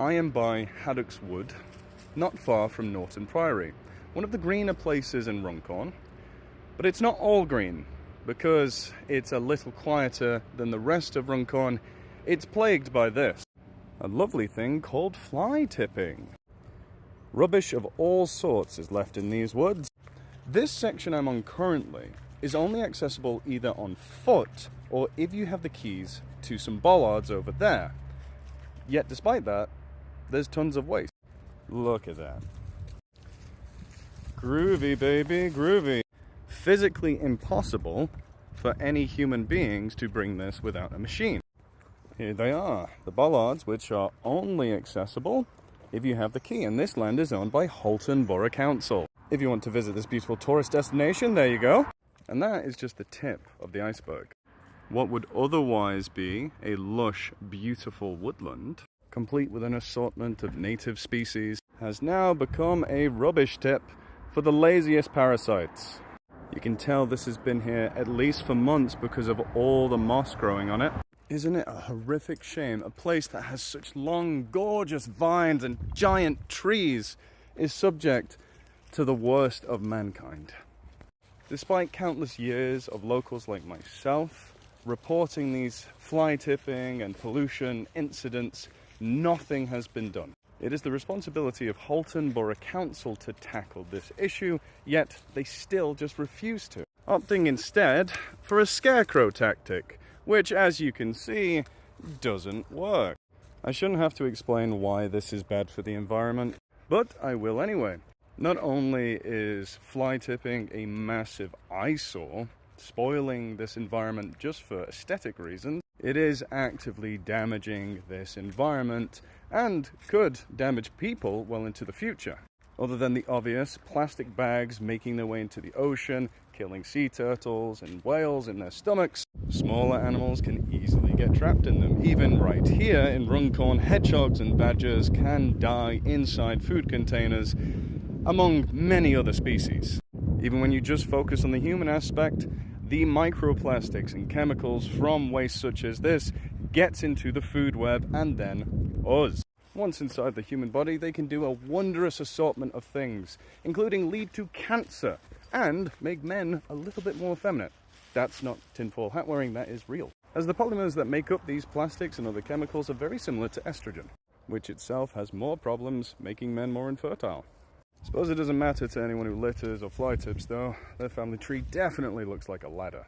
I am by Haddock's Wood, not far from Norton Priory, one of the greener places in Runcorn. But it's not all green, because it's a little quieter than the rest of Runcorn. It's plagued by this, a lovely thing called fly tipping. Rubbish of all sorts is left in these woods. This section I'm on currently is only accessible either on foot or if you have the keys to some bollards over there. Yet despite that, there's tons of waste. Look at that. Groovy, baby, groovy. Physically impossible for any human beings to bring this without a machine. Here they are, the bollards, which are only accessible if you have the key, and this land is owned by Halton Borough Council. If you want to visit this beautiful tourist destination, there you go. And that is just the tip of the iceberg. What would otherwise be a lush, beautiful woodland, complete with an assortment of native species, has now become a rubbish tip for the laziest parasites. You can tell this has been here at least for months because of all the moss growing on it. Isn't it a horrific shame a place that has such long, gorgeous vines and giant trees is subject to the worst of mankind? Despite countless years of locals like myself reporting these fly tipping and pollution incidents, nothing has been done. It is the responsibility of Halton Borough Council to tackle this issue, yet they still just refuse to, opting instead for a scarecrow tactic, which, as you can see, doesn't work. I shouldn't have to explain why this is bad for the environment, but I will anyway. Not only is fly tipping a massive eyesore, spoiling this environment just for aesthetic reasons, it is actively damaging this environment and could damage people well into the future. Other than the obvious, plastic bags making their way into the ocean, killing sea turtles and whales in their stomachs, smaller animals can easily get trapped in them. Even right here in Runcorn, hedgehogs and badgers can die inside food containers, among many other species. Even when you just focus on the human aspect, the microplastics and chemicals from waste such as this gets into the food web and then us. Once inside the human body, they can do a wondrous assortment of things, including lead to cancer and make men a little bit more effeminate. That's not tinfoil hat wearing, that is real. As the polymers that make up these plastics and other chemicals are very similar to estrogen, which itself has more problems making men more infertile. Suppose it doesn't matter to anyone who litters or fly tips though, their family tree definitely looks like a ladder.